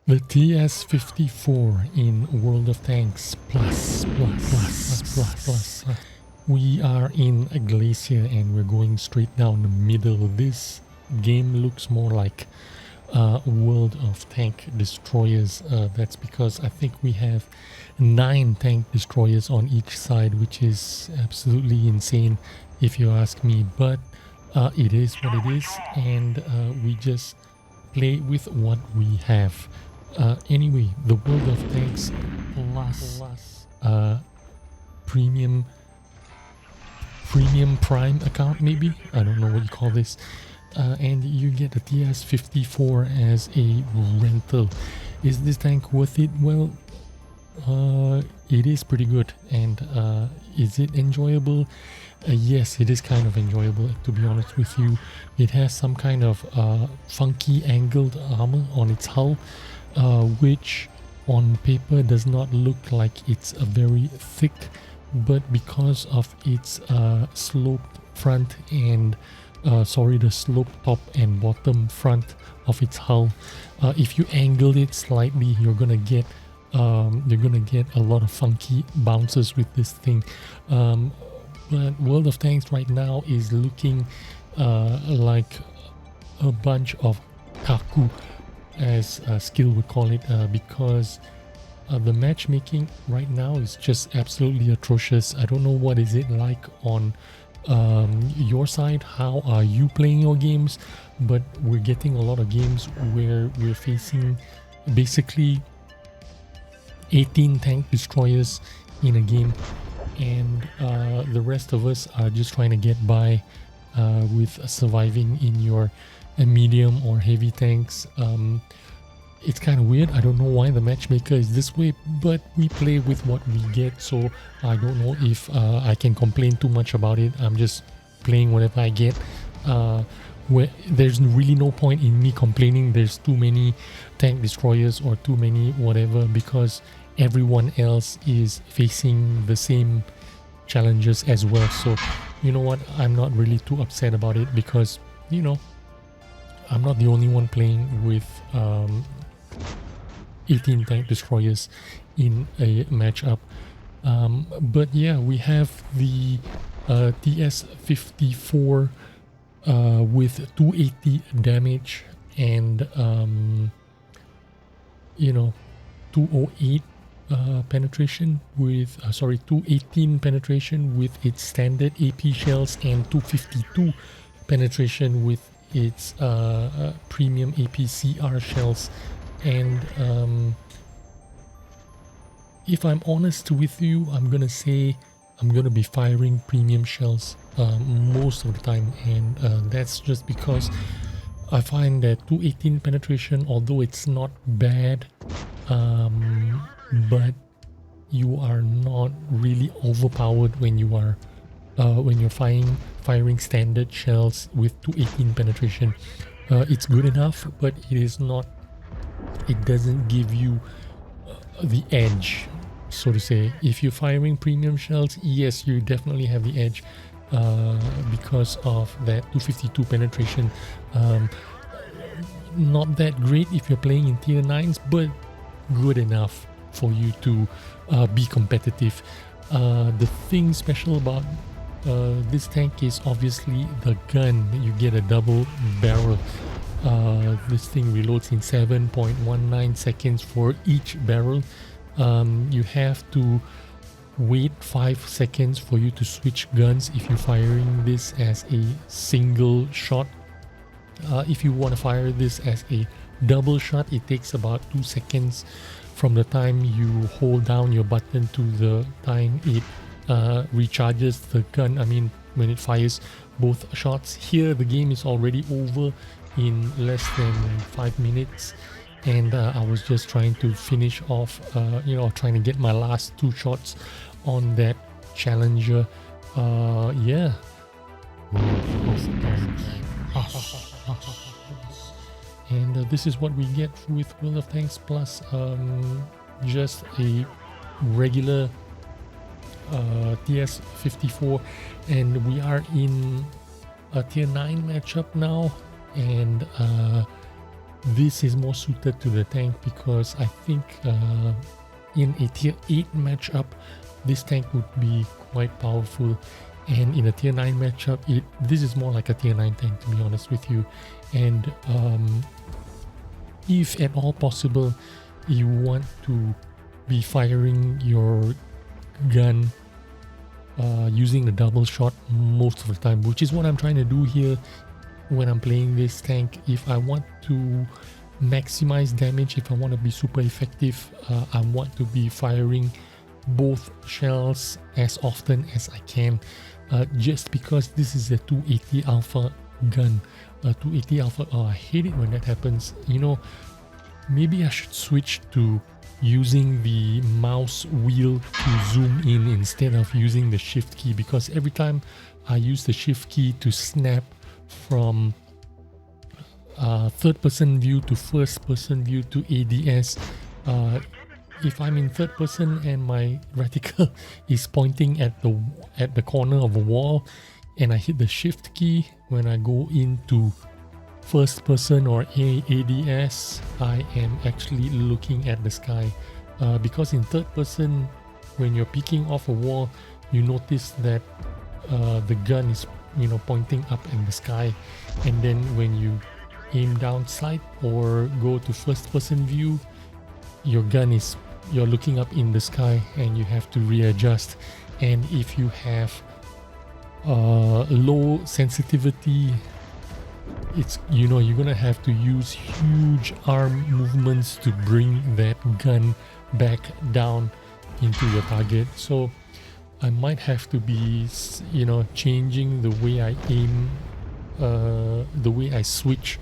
The TS-54 in World of Tanks plus. We are in a glacier and we're going straight down the middle. This game looks more like World of Tank Destroyers. That's because I think we have 9 tank destroyers on each side, which is absolutely insane if you ask me, but it is what it is, and we just play with what we have. Anyway, the World of Tanks plus premium prime account, maybe, I don't know what you call this, and you get the TS-54 as a rental. Is this tank worth it? Well, it is pretty good. And is it enjoyable? Yes, it is kind of enjoyable, to be honest with you. It has some kind of funky angled armor on its hull, which on paper does not look like it's a very thick, but because of its sloped front and the sloped top and bottom front of its hull, if you angle it slightly, you're gonna get a lot of funky bounces with this thing. But World of Tanks right now is looking like a bunch of kaku, as Skill would call it, because the matchmaking right now is just absolutely atrocious. I don't know what is it like on your side. How are you playing your games? But we're getting a lot of games where we're facing basically 18 tank destroyers in a game, and the rest of us are just trying to get by with surviving in your medium or heavy tanks. It's kind of weird. I don't know why the matchmaker is this way, but we play with what we get, so I don't know if I can complain too much about it. I'm just playing whatever I get. There's really no point in me complaining there's too many tank destroyers or too many whatever, because everyone else is facing the same challenges as well. So you know what, I'm not really too upset about it, because you know, I'm not the only one playing with 18 tank destroyers in a matchup. But yeah, we have the TS-54 with 280 damage and 208 penetration with 218 penetration with its standard AP shells, and 252 penetration with its premium APCR shells. And if I'm honest with you, I'm gonna say I'm gonna be firing premium shells most of the time, and that's just because I find that 218 penetration, although it's not bad, but you are not really overpowered when you are when you're firing standard shells with 218 penetration. It's good enough, but it is not. It doesn't give you the edge, so to say. If you're firing premium shells, yes, you definitely have the edge because of that 252 penetration. Not that great if you're playing in tier 9s, but good enough for you to be competitive. The thing special about this tank is obviously the gun. You get a double barrel. This thing reloads in 7.19 seconds for each barrel. You have to wait 5 seconds for you to switch guns if you're firing this as a single shot. If you want to fire this as a double shot, it takes about 2 seconds from the time you hold down your button to the time it recharges the gun. I mean, when it fires both shots. Here the game is already over in less than 5 minutes, and I was just trying to finish off, trying to get my last 2 shots on that challenger. Yeah. And this is what we get with World of Tanks plus just a regular TS-54, and we are in a tier 9 matchup now, and this is more suited to the tank because I think in a tier 8 matchup, this tank would be quite powerful, and in a tier 9 matchup, this is more like a tier 9 tank, to be honest with you. And if at all possible, you want to be firing your gun using the double shot most of the time, which is what I'm trying to do here when I'm playing this tank. If I want to maximize damage, if I want to be super effective, I want to be firing both shells as often as I can, just because this is a 280 alpha gun. 280 alpha, oh, I hate it when that happens. You know, maybe I should switch to using the mouse wheel to zoom in instead of using the shift key, because every time I use the shift key to snap from third person view to first person view to ADS, if I'm in third person and my reticle is pointing at the corner of a wall and I hit the shift key, when I go into first person or ADS, I am actually looking at the sky, because in third person, when you're peeking off a wall, you notice that the gun is, you know, pointing up in the sky, and then when you aim down sight or go to first person view, you're looking up in the sky and you have to readjust. And if you have low sensitivity, it's, you know, you're gonna have to use huge arm movements to bring that gun back down into your target. So I might have to be, you know, changing the way I aim, the way I switch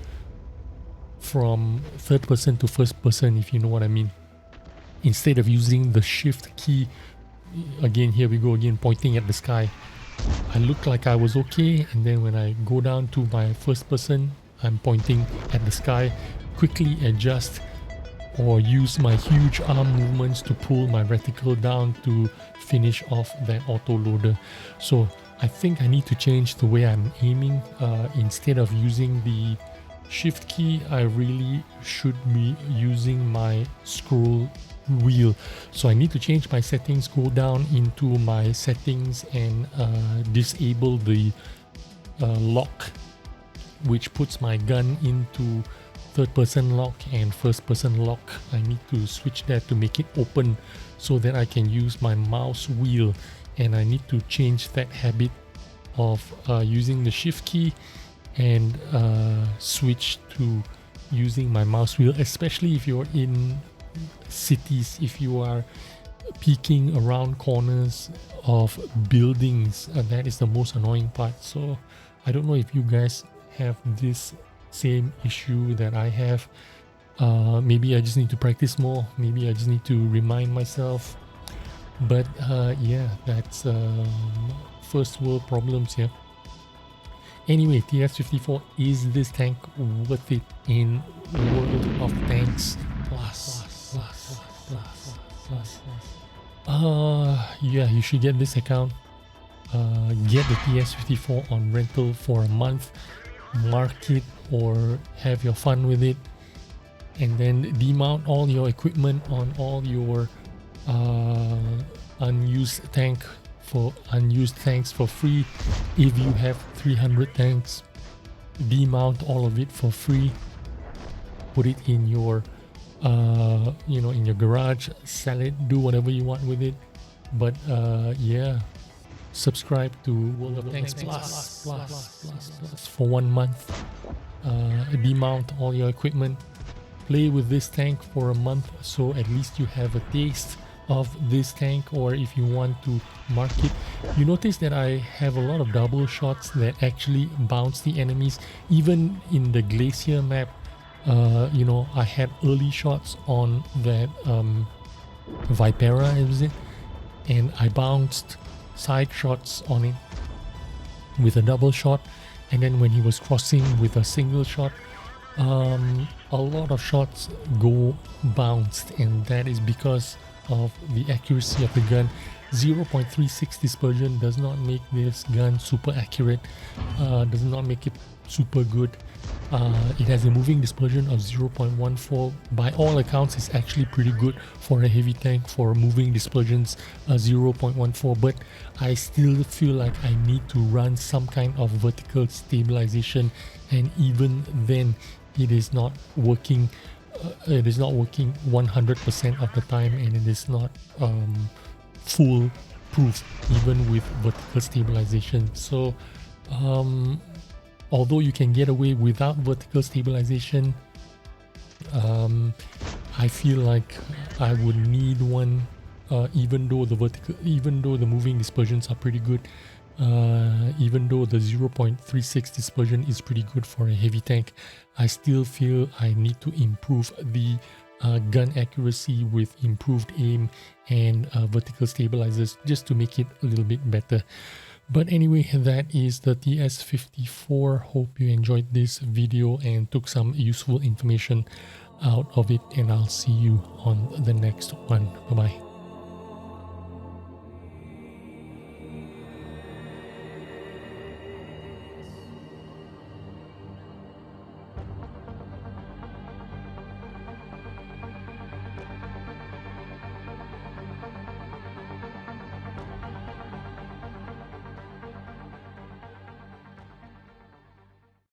from third person to first person, if you know what I mean. Instead of using the shift key, again, here we go again, pointing at the sky. I look like I was okay, and then when I go down to my first person, I'm pointing at the sky. Quickly adjust or use my huge arm movements to pull my reticle down to finish off that auto loader. So I think I need to change the way I'm aiming. Instead of using the shift key, I really should be using my scroll wheel. So I need to change my settings, go down into my settings and disable the lock, which puts my gun into third person lock and first person lock. I need to switch that to make it open so that I can use my mouse wheel, and I need to change that habit of using the shift key and switch to using my mouse wheel, especially if you're in cities, if you are peeking around corners of buildings. That is the most annoying part. So I don't know if you guys have this same issue that I have. Maybe I just need to practice more, maybe I just need to remind myself, but yeah, that's first world problems here. Anyway, TS-54, is this tank worth it in World of Tanks Plus? Yeah, you should get this account. Get the TS-54 on rental for a month, mark it or have your fun with it, and then demount all your equipment on all your unused tanks for free. If you have 300 tanks, demount all of it for free, put it in your you know, in your garage, sell it, do whatever you want with it. But yeah, subscribe to World of Tanks Plus for 1 month. Demount all your equipment, play with this tank for a month, so at least you have a taste of this tank. Or if you want to mark it, you notice that I have a lot of double shots that actually bounce the enemies. Even in the Glacier map, you know, I had early shots on that Vipera, is it? And I bounced side shots on it with a double shot, and then when he was crossing with a single shot, a lot of shots go bounced, and that is because of the accuracy of the gun. 0.36 dispersion does not make this gun super accurate, does not make it super good. It has a moving dispersion of 0.14. By all accounts, it's actually pretty good for a heavy tank for moving dispersions 0.14, but I still feel like I need to run some kind of vertical stabilization, and even then it is not working. It is not working 100% of the time, and it is not foolproof even with vertical stabilization. So although you can get away without vertical stabilization, I feel like I would need one, even though the moving dispersions are pretty good, even though the 0.36 dispersion is pretty good for a heavy tank. I still feel I need to improve the gun accuracy with improved aim and vertical stabilizers just to make it a little bit better. But anyway, that is the TS-54. Hope you enjoyed this video and took some useful information out of it, and I'll see you on the next one. Bye bye.